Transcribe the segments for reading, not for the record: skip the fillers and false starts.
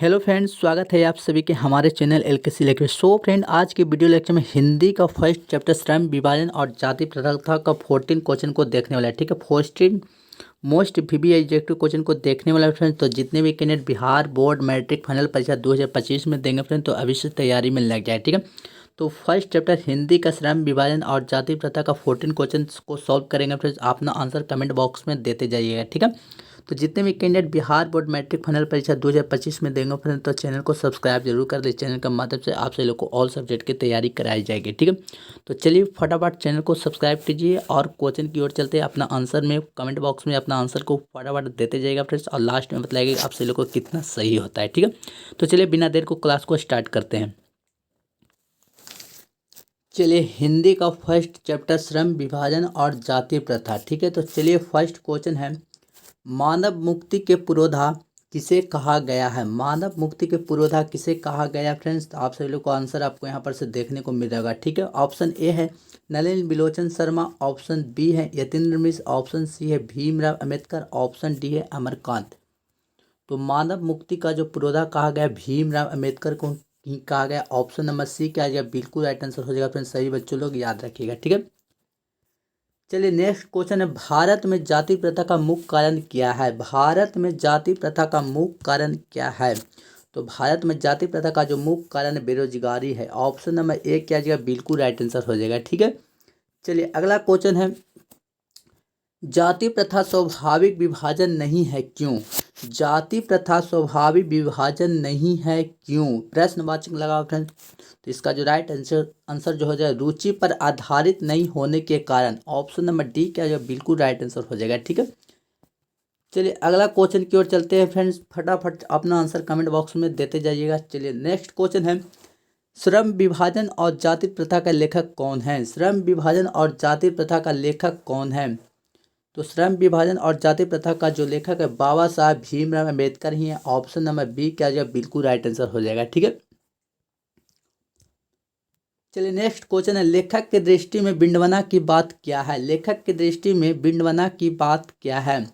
Hello friends, स्वागत है आप सभी के हमारे चैनल एलकेसी लेक्चर। सो फ्रेंड, आज के वीडियो लेक्चर में हिंदी का फर्स्ट चैप्टर श्रम विभाजन और जाति प्रथा का 14 क्वेश्चन को देखने वाला है। ठीक है, 14 मोस्ट वीवी ऑब्जेक्टिव क्वेश्चन को देखने वाला है फ्रेंड्स। तो जितने भी candidate Bihar board matric final परीक्षा 2025 में देंगे फ्रेंड, तो अभी से तैयारी में लग जाए। ठीक है, तो फर्स्ट चैप्टर हिंदी का श्रम विभाजन और जाति प्रथा का 14 क्वेश्चन को सॉल्व करेंगे फ्रेंड्स। अपना आंसर कमेंट बॉक्स में देते जाइएगा। ठीक है, तो जितने भी candidate Bihar board matric final परीक्षा 2025 में देंगे फ्रेंड, तो चैनल को सब्सक्राइब जरूर कर दे। चैनल के माध्यम से आप सभी लोग को ऑल सब्जेक्ट की तैयारी कराई जाएगी। ठीक है, तो चलिए फटाफट चैनल को सब्सक्राइब कीजिए और क्वेश्चन की ओर चलते हैं। अपना आंसर में कमेंट बॉक्स में अपना आंसर को फटाफट देते जाएगा फ्रेंड्स, और लास्ट में बताइएगा आप सभी लोग को कितना सही होता है। ठीक है, तो चलिए बिना देर को क्लास को स्टार्ट करते हैं। चलिए हिंदी का फर्स्ट चैप्टर श्रम विभाजन और जाति प्रथा। ठीक है, तो चलिए फर्स्ट क्वेश्चन है, मानव मुक्ति के पुरोधा किसे कहा गया है। मानव मुक्ति के पुरोधा किसे कहा गया फ्रेंड्स, तो आप सभी लोग को आंसर आपको यहाँ पर से देखने को मिल जाएगा। ठीक है, ऑप्शन ए है नलिन बिलोचन शर्मा, ऑप्शन बी है यतीन्द्र मिश्र, ऑप्शन सी है भीमराव अंबेडकर, ऑप्शन डी है अमरकांत। तो मानव मुक्ति का जो पुरोधा कहा गया भीमराव अंबेडकर को ही कहा गया। ऑप्शन नंबर सी क्या आ जाएगा, बिल्कुल राइट आंसर हो जाएगा फ्रेंड्स। सभी बच्चों लोग याद रखिएगा। ठीक है, चलिए नेक्स्ट क्वेश्चन है, भारत में जाति प्रथा का मुख्य कारण क्या है। भारत में जाति प्रथा का मुख्य कारण क्या है। तो भारत में जाति प्रथा का जो मुख्य कारण बेरोजगारी है। ऑप्शन नंबर ए क्या आ जाएगा, बिल्कुल राइट आंसर हो जाएगा। ठीक है, चलिए अगला क्वेश्चन है, जाति प्रथा स्वाभाविक विभाजन नहीं है क्यों। जाति प्रथा स्वाभाविक विभाजन नहीं है क्यों, प्रश्नवाचक लगाओ फ्रेंड। तो इसका जो राइट आंसर जो हो जाए, रुचि पर आधारित नहीं होने के कारण। ऑप्शन नंबर डी क्या जो बिल्कुल राइट आंसर हो जाएगा। ठीक है, चलिए अगला क्वेश्चन की ओर चलते हैं फ्रेंड्स। फटाफट अपना आंसर कमेंट बॉक्स में देते जाइएगा। चलिए नेक्स्ट क्वेश्चन है, श्रम विभाजन और जाति प्रथा का लेखक कौन है। श्रम विभाजन और जाति प्रथा का लेखक कौन है। तो श्रम विभाजन और जाति प्रथा का जो लेखक है बाबा साहब भीमराव अम्बेडकर ही है। ऑप्शन नंबर बी क्या जो बिल्कुल राइट आंसर हो जाएगा। ठीक है, चलिए नेक्स्ट क्वेश्चन है, लेखक के दृष्टि में विडंबना की बात क्या है। लेखक के दृष्टि में विडंबना की बात क्या है।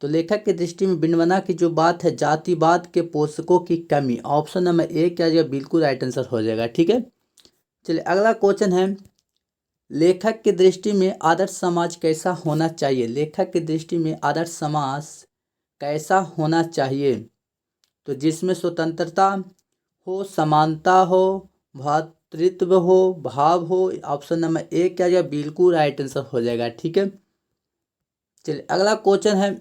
तो लेखक के दृष्टि में विडंबना की जो बात है, जातिवाद के पोषकों की कमी। ऑप्शन नंबर ए क्या जो बिल्कुल राइट आंसर हो जाएगा। ठीक है, चलिए अगला क्वेश्चन है, लेखक की दृष्टि में आदर्श समाज कैसा होना चाहिए। लेखक की दृष्टि में आदर्श समाज कैसा होना चाहिए। तो जिसमें स्वतंत्रता हो, समानता हो, भ्रातृत्व हो, भाव हो। ऑप्शन नंबर ए क्या जाएगा, बिल्कुल राइट आंसर हो जाएगा। ठीक है, चलिए अगला क्वेश्चन है,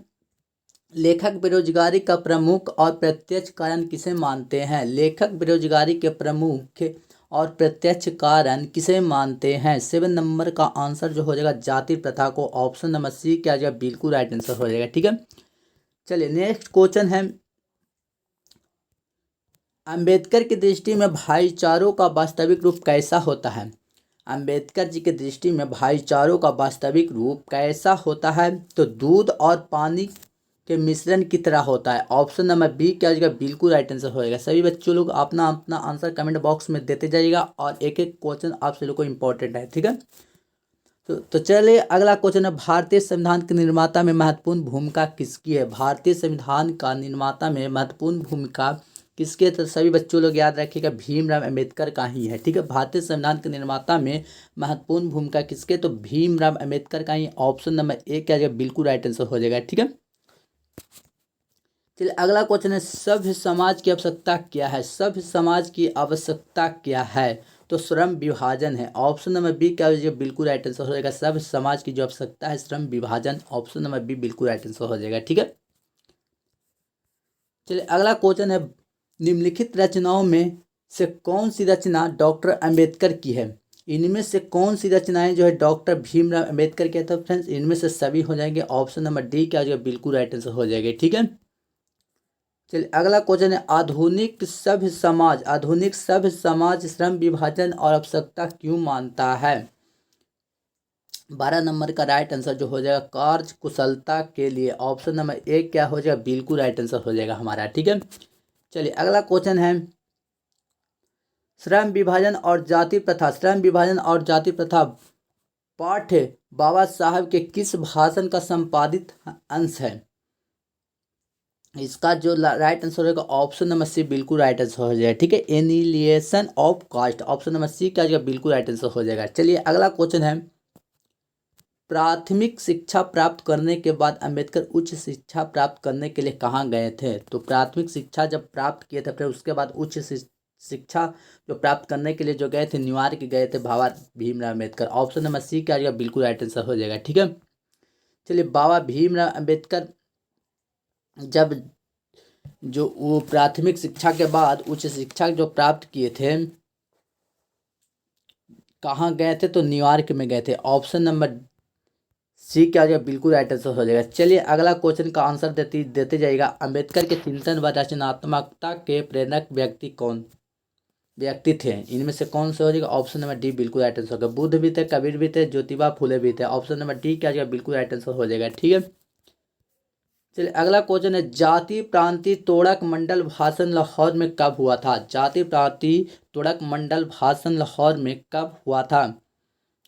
लेखक बेरोजगारी का प्रमुख और प्रत्यक्ष कारण किसे मानते हैं। लेखक बेरोजगारी के प्रमुख और प्रत्यक्ष कारण किसे मानते हैं। 7 नंबर का आंसर जो हो जाएगा जाति प्रथा को। ऑप्शन नंबर सी क्या जाएगा, बिल्कुल राइट आंसर हो जाएगा। ठीक है, चलिए नेक्स्ट क्वेश्चन है, अंबेडकर की दृष्टि में भाईचारों का वास्तविक रूप कैसा होता है। अंबेडकर जी की दृष्टि में भाईचारों का वास्तविक रूप कैसा होता है। तो दूध और पानी के मिश्रण की तरह होता है। ऑप्शन नंबर बी क्या हो जाएगा, बिल्कुल राइट आंसर हो जाएगा। सभी बच्चों लोग अपना अपना आंसर कमेंट बॉक्स में देते जाइएगा, और एक एक क्वेश्चन आप सभी लोग को इम्पोर्टेंट है। ठीक है, तो चलिए अगला क्वेश्चन है, भारतीय संविधान के निर्माता में महत्वपूर्ण भूमिका किसकी है। भारतीय संविधान का निर्माता में महत्वपूर्ण भूमिका किसके। तो सभी बच्चों लोग याद रखिएगा, भीमराव अंबेडकर का ही है। ठीक है, भारतीय संविधान के निर्माता में महत्वपूर्ण भूमिका किसके, तो भीमराव अंबेडकर का ही। ऑप्शन नंबर ए क्या जाएगा, बिल्कुल राइट आंसर हो जाएगा। ठीक है, चलिए अगला क्वेश्चन है, सभ्य समाज की आवश्यकता क्या है। सभ्य समाज की आवश्यकता क्या है। तो श्रम विभाजन है। ऑप्शन नंबर बी क्या हो जाएगा, बिल्कुल राइट आंसर हो जाएगा। सभ्य समाज की जो आवश्यकता है श्रम विभाजन। ऑप्शन नंबर बी बिल्कुल राइट आंसर हो जाएगा। ठीक है, चलिए अगला क्वेश्चन है, निम्नलिखित रचनाओं में से कौन सी रचना डॉक्टर अंबेडकर की है। इनमें से कौन सी रचनाएं जो है डॉक्टर भीमराव अंबेडकर की है। तो फ्रेंड्स इनमें से सभी हो जाएंगे। ऑप्शन नंबर डी क्या हो जाएगा, बिल्कुल राइट आंसर हो जाएगा। ठीक है, चलिए अगला क्वेश्चन है, आधुनिक सभ्य समाज श्रम विभाजन और आवश्यकता क्यों मानता है। 12 नंबर का राइट आंसर जो हो जाएगा, कार्य कुशलता के लिए। ऑप्शन नंबर ए क्या हो जाएगा, बिल्कुल राइट आंसर हो जाएगा हमारा। ठीक है, चलिए अगला क्वेश्चन है, श्रम विभाजन और जाति प्रथा। श्रम विभाजन और जाति प्रथा पाठ बाबा साहब के किस भाषण का संपादित अंश है। इसका जो राइट आंसर होगा ऑप्शन नंबर सी बिल्कुल राइट आंसर हो जाएगा। ठीक है, annihilation of caste, option number C क्या हो जाएगा, बिल्कुल राइट आंसर हो जाएगा। चलिए अगला क्वेश्चन है, प्राथमिक शिक्षा प्राप्त करने के बाद अंबेडकर उच्च शिक्षा प्राप्त करने के लिए कहाँ गए थे? तो प्राथमिक शिक्षा जब प्राप्त किए थे फिर उसके बाद उच्च शिक्षा जो प्राप्त करने के लिए जो गए थे न्यूयॉर्क गए थे Baba Bhimrao Ambedkar. Option number C क्या होगा, बिल्कुल राइट आंसर हो जाएगा। ठीक है, चलिए बाबा भीमराव अम्बेडकर जब जो वो प्राथमिक शिक्षा के बाद उच्च शिक्षा जो प्राप्त किए थे कहाँ गए थे? तो न्यूयॉर्क में गए थे। ऑप्शन नंबर सी क्या हो जाएगा, बिल्कुल राइट आंसर हो जाएगा। चलिए अगला क्वेश्चन का आंसर देते जाइएगा। अंबेडकर के चिंतन व रचनात्मकता के प्रेरक व्यक्ति थे, इनमें से कौन से हो जाएगा? ऑप्शन नंबर डी बिल्कुल राइट आंसर होगा। बुद्ध भी थे, कबीर भी थे, ज्योतिबा फुले भी थे। ऑप्शन नंबर डी क्या हो जाएगा, बिल्कुल राइट आंसर हो जाएगा। ठीक है, चलिए अगला क्वेश्चन है, जाति प्रांतीय तोड़क मंडल भाषण लाहौर में कब हुआ था? जाति प्रांतीय तोड़क मंडल भाषण लाहौर में कब हुआ था?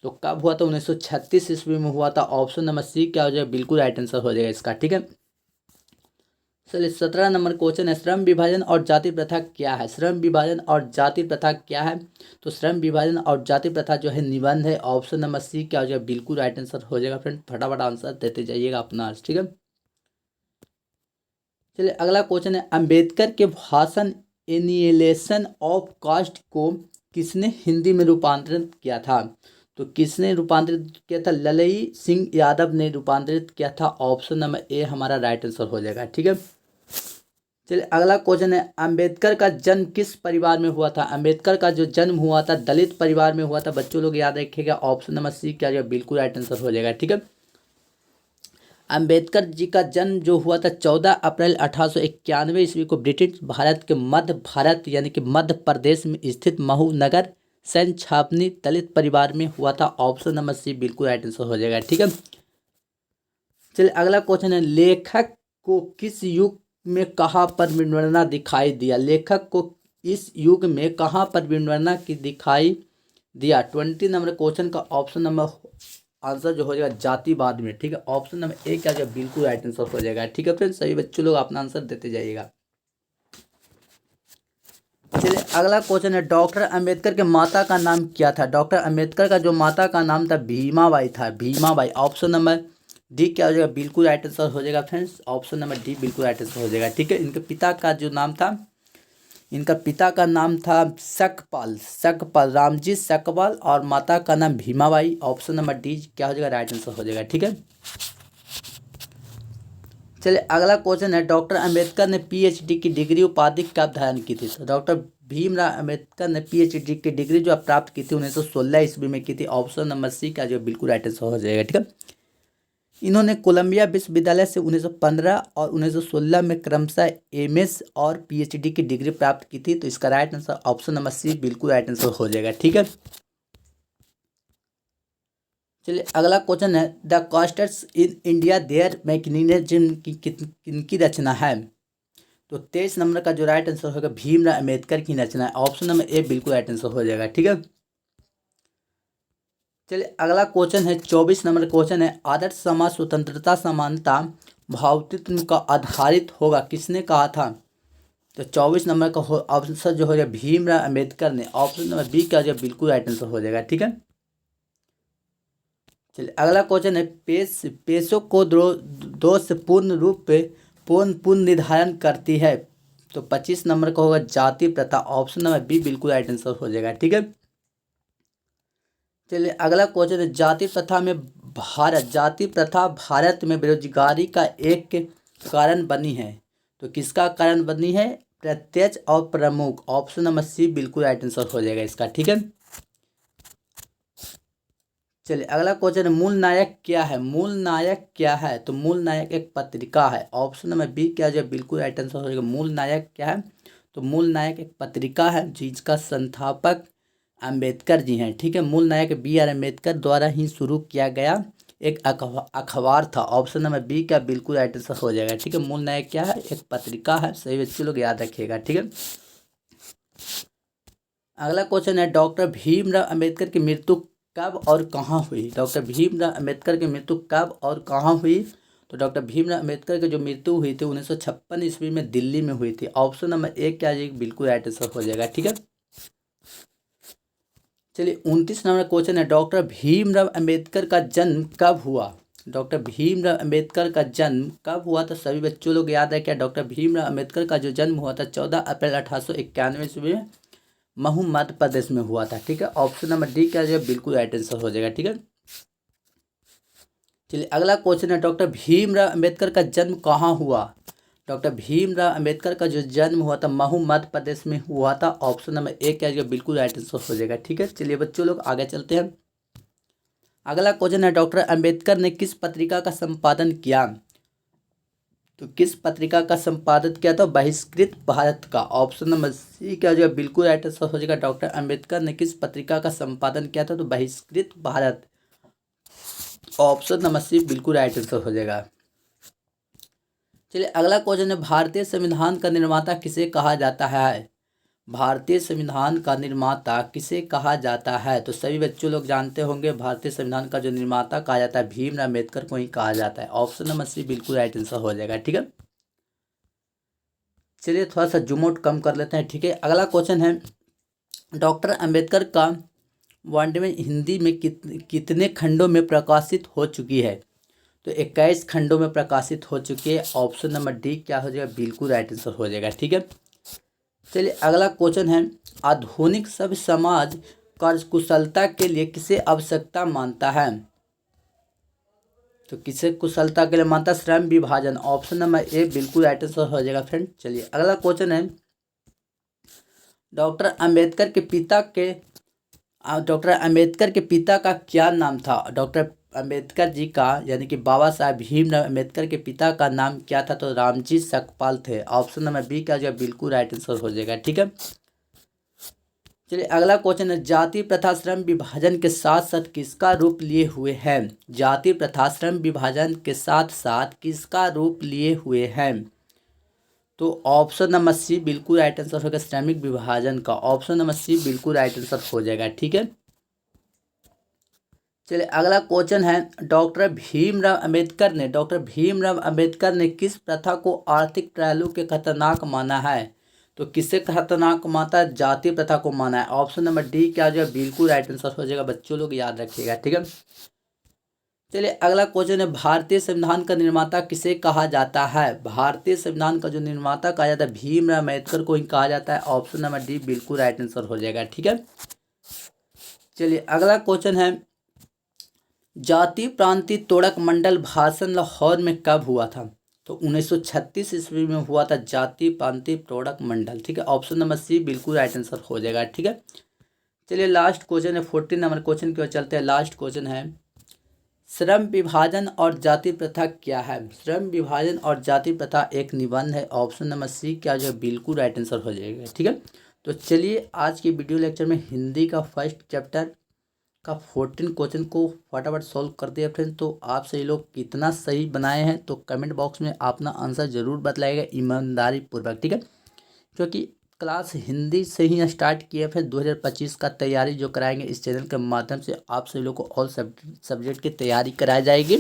तो कब हुआ था? 1936 ईस्वी में हुआ था। ऑप्शन नंबर सी क्या हो जाएगा, बिल्कुल राइट आंसर हो जाएगा इसका। ठीक है, चलिए 17 नंबर क्वेश्चन है, श्रम विभाजन और जाति प्रथा क्या है? श्रम विभाजन और जाति प्रथा क्या है? तो श्रम विभाजन और जाति प्रथा जो है निबंध है। ऑप्शन नंबर सी क्या हो जाएगा, बिल्कुल राइट आंसर हो जाएगा। फ्रेंड फटाफट आंसर देते जाइएगा अपना। ठीक है, चलिए अगला क्वेश्चन है, अंबेडकर के भाषण एनिहिलेशन ऑफ कास्ट को किसने हिंदी में रूपांतरित किया था? तो किसने रूपांतरित किया था? ललई सिंह यादव ने रूपांतरित किया था। ऑप्शन नंबर ए हमारा राइट आंसर हो जाएगा। ठीक है, चलिए अगला क्वेश्चन है, अंबेडकर का जन्म किस परिवार में हुआ था? अंबेडकर का जो जन्म हुआ था दलित परिवार में हुआ था। बच्चों लोग याद रखिएगा। ऑप्शन नंबर सी क्या जाएगा, बिल्कुल राइट आंसर हो जाएगा। ठीक है, अंबेडकर जी का जन्म जो हुआ था 14 अप्रैल 1891 ईस्वी को ब्रिटिश भारत के मध्य भारत यानी कि मध्य प्रदेश में स्थित महू नगर सैन छावनी दलित परिवार में हुआ था। ऑप्शन नंबर सी बिल्कुल राइट आंसर हो जाएगा। ठीक है, चलिए अगला क्वेश्चन है, लेखक को किस युग में कहाँ पर विडंबना दिखाई दिया? लेखक को इस युग में कहाँ पर विडंबना की दिखाई दिया? 20 नंबर क्वेश्चन का ऑप्शन नंबर आंसर जो हो जाएगा जातिवाद में। ठीक है, ऑप्शन नंबर ए क्या जाएगा, बिल्कुल राइट आंसर हो जाएगा। ठीक है फ्रेंड्स, सभी बच्चों लोग अपना आंसर देते जाइएगा। चलिए अगला क्वेश्चन है, डॉक्टर अंबेडकर के माता का नाम क्या था? डॉक्टर अंबेडकर का जो माता का नाम था भीमाबाई था, भीमाबाई। ऑप्शन नंबर डी क्या हो जाएगा, बिल्कुल राइट आंसर हो जाएगा फ्रेंड्स। ऑप्शन नंबर डी बिल्कुल राइट आंसर हो जाएगा। ठीक है, इनके पिता का जो नाम था, इनका पिता का नाम था सकपाल रामजी सकपाल और माता का नाम भीमाबाई। ऑप्शन नंबर डी क्या हो जाएगा, राइट आंसर हो जाएगा। ठीक है, चलिए अगला क्वेश्चन है, डॉक्टर अंबेडकर ने पीएचडी की डिग्री उपाधि कब धारण की थी? तो डॉक्टर भीमराव अंबेडकर ने पीएचडी की डिग्री जो प्राप्त की थी 1916 ईस्वी में की थी। ऑप्शन नंबर सी का जो बिल्कुल राइट आंसर हो जाएगा। ठीक है, इन्होंने कोलंबिया विश्वविद्यालय से 1915 और 1916 में क्रमशः एमएस और पीएचडी की डिग्री प्राप्त की थी। तो इसका right answer option number C बिल्कुल राइट आंसर हो जाएगा। ठीक है, चलिए अगला क्वेश्चन है, the castes in India their mechanism की किनकी रचना है? तो 23 नंबर का जो राइट आंसर होगा भीमराव अम्बेडकर की रचना है। ऑप्शन नंबर ए बिल्कुल राइट आंसर हो जाएगा। ठीक है, चलिए अगला क्वेश्चन है, 24 नंबर क्वेश्चन है, आदर्श समाज स्वतंत्रता समानता भावतत्व का आधारित होगा किसने कहा था? तो 24 नंबर का आंसर जो हो जाएगा भीमराव अम्बेडकर ने। ऑप्शन नंबर बी का जो बिल्कुल राइट आंसर हो जाएगा। ठीक है, चलिए अगला क्वेश्चन है, पेशों को दोष पूर्ण रूप पे पूर्ण निर्धारण करती है? तो 25 नंबर का होगा जाति प्रथा। ऑप्शन नंबर बी बिल्कुल राइट आंसर हो जाएगा। ठीक है, चलिए अगला क्वेश्चन है, जाति प्रथा भारत में बेरोजगारी का एक कारण बनी है? तो किसका कारण बनी है? प्रत्यक्ष और प्रमुख। ऑप्शन नंबर सी बिल्कुल राइट आंसर हो जाएगा इसका। ठीक है, चलिए अगला क्वेश्चन है, मूल नायक क्या है? मूल नायक क्या है? तो मूल नायक एक पत्रिका है। ऑप्शन नंबर बी क्या जो बिल्कुल राइट आंसर हो जाएगा। मूल नायक क्या है? तो मूल नायक एक पत्रिका है जिसका संस्थापक अंबेडकर जी हैं। ठीक है, मूल नायक BR अम्बेडकर द्वारा ही शुरू किया गया एक अखबार था। ऑप्शन नंबर बी क्या बिल्कुल राइट आंसर हो जाएगा। ठीक है, मूल नायक क्या है? एक पत्रिका है। सही बच्चे लोग याद रखिएगा। ठीक है, अगला क्वेश्चन है, डॉक्टर भीमराव अम्बेडकर की मृत्यु कब और कहाँ हुई? डॉक्टर भीमराव अम्बेडकर की मृत्यु कब और कहाँ हुई? तो डॉक्टर भीमराव अम्बेडकर की जो मृत्यु हुई थी 1956 ईस्वी में दिल्ली में हुई थी। ऑप्शन नंबर 1 क्या जी बिल्कुल राइट आंसर हो जाएगा। ठीक है, चलिए 29 नंबर क्वेश्चन है, डॉक्टर भीमराव अम्बेडकर का जन्म कब हुआ? डॉक्टर भीमराव अम्बेडकर का जन्म कब हुआ? तो सभी बच्चों लोग याद है क्या, डॉक्टर भीमराव अम्बेडकर का जो जन्म हुआ था 14 अप्रैल 1891 ईस्वी में महू मध्य प्रदेश में हुआ था। ठीक है, ऑप्शन नंबर डी क्या जो बिल्कुल राइट आंसर हो जाएगा। ठीक है, चलिए अगला क्वेश्चन है, डॉक्टर भीमराव अम्बेडकर का जन्म कहाँ हुआ? डॉक्टर भीमराव अम्बेडकर का जो जन्म हुआ था महू मध्य प्रदेश में हुआ था। ऑप्शन नंबर 1 क्या जो बिल्कुल राइट आंसर हो जाएगा। ठीक है, चलिए बच्चों लोग आगे चलते हैं। अगला क्वेश्चन है, डॉक्टर अम्बेडकर ने किस पत्रिका का संपादन किया? तो किस पत्रिका का संपादन किया था? बहिष्कृत भारत का। ऑप्शन नंबर सी क्या जो बिल्कुल राइट आंसर हो जाएगा। डॉक्टर अम्बेडकर ने किस पत्रिका का संपादन किया था? तो बहिष्कृत भारत। ऑप्शन नंबर सी बिल्कुल राइट आंसर हो जाएगा। चलिए अगला क्वेश्चन है, भारतीय संविधान का निर्माता किसे कहा जाता है? भारतीय संविधान का निर्माता किसे कहा जाता है? तो सभी बच्चों लोग जानते होंगे भारतीय संविधान का जो निर्माता कहा जाता है भीमराव अम्बेडकर को ही कहा जाता है। ऑप्शन नंबर सी बिल्कुल राइट आंसर हो जाएगा। ठीक है, चलिए थोड़ा सा जूम आउट कम कर लेते हैं। ठीक है, अगला क्वेश्चन है, डॉक्टर अम्बेडकर का वाङ्मय हिंदी में कितने खंडों में प्रकाशित हो चुकी है? तो 21 खंडों में प्रकाशित हो चुकी है। ऑप्शन नंबर डी क्या हो जाएगा बिल्कुल राइट आंसर हो जाएगा। ठीक है, चलिए अगला क्वेश्चन है, आधुनिक सभ्य समाज कार्यकुशलता के लिए किसे आवश्यकता मानता है? तो किसे कुशलता के लिए मानता? श्रम विभाजन। ऑप्शन नंबर ए बिल्कुल राइट आंसर हो जाएगा फ्रेंड। चलिए अगला क्वेश्चन है, डॉक्टर अम्बेडकर के पिता का क्या नाम था? डॉक्टर अम्बेडकर जी का यानी कि बाबा साहब भीमराव अम्बेडकर के पिता का नाम क्या था? तो रामजी सकपाल थे। ऑप्शन नंबर बी का जो बिल्कुल राइट आंसर हो जाएगा। ठीक है, चलिए अगला क्वेश्चन है, जाति प्रथा श्रम विभाजन के साथ साथ किसका रूप लिए हुए हैं? जाति प्रथा श्रम विभाजन के साथ साथ किसका रूप लिए हुए हैं? तो ऑप्शन नंबर सी बिल्कुल राइट आंसर होगा, श्रमिक विभाजन का। ऑप्शन नंबर सी बिल्कुल राइट आंसर हो जाएगा। ठीक है, चलिए अगला क्वेश्चन है, डॉक्टर भीमराव अम्बेडकर ने किस प्रथा को आर्थिक ट्रायलों के खतरनाक माना है? तो किसे खतरनाक माना? जाति प्रथा को माना है। ऑप्शन नंबर डी क्या जो बिल्कुल राइट आंसर हो जाएगा। बच्चों लोग याद रखिएगा। ठीक है, चलिए अगला क्वेश्चन है, भारतीय संविधान का निर्माता किसे कहा जाता है? भारतीय संविधान का जो निर्माता कहा जाता है भीमराव अम्बेडकर को ही कहा जाता है। ऑप्शन नंबर डी बिल्कुल राइट आंसर हो जाएगा। ठीक है, चलिए अगला क्वेश्चन है, जाति प्रांतीय तोड़क मंडल भाषण लाहौर में कब हुआ था? तो 1936 ईस्वी में हुआ था जाति प्रांतीय तोड़क मंडल। ठीक है, ऑप्शन नंबर सी बिल्कुल राइट आंसर हो जाएगा। ठीक है, चलिए लास्ट क्वेश्चन है, 14 नंबर क्वेश्चन की ओर चलते हैं। लास्ट क्वेश्चन है, श्रम विभाजन और जाति प्रथा क्या है? श्रम विभाजन और जाति प्रथा एक निबंध है। ऑप्शन नंबर सी क्या जो बिल्कुल राइट आंसर हो जाएगा। ठीक है, तो चलिए आज की वीडियो लेक्चर में हिंदी का फर्स्ट चैप्टर का 14 क्वेश्चन को फटाफट सॉल्व कर दिया फ्रेंड। तो आप सही लोग कितना सही बनाए हैं तो कमेंट बॉक्स में अपना आंसर ज़रूर बताइएगा ईमानदारी पूर्वक। ठीक है, क्योंकि क्लास हिंदी से ही स्टार्ट किया, फिर 2025 का तैयारी जो कराएंगे इस चैनल के माध्यम से आप सभी लोग को ऑल सब्जेक्ट की तैयारी कराई जाएगी।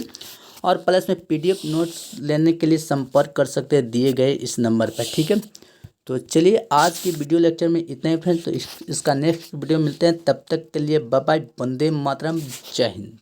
और प्लस में PDF नोट्स लेने के लिए संपर्क कर सकते हैं दिए गए इस नंबर पर। ठीक है, तो चलिए आज की वीडियो लेक्चर में इतना ही फ्रेंड्स। तो इसका नेक्स्ट वीडियो मिलते हैं, तब तक के लिए बाय बाय, वंदे मातरम, जय हिंद।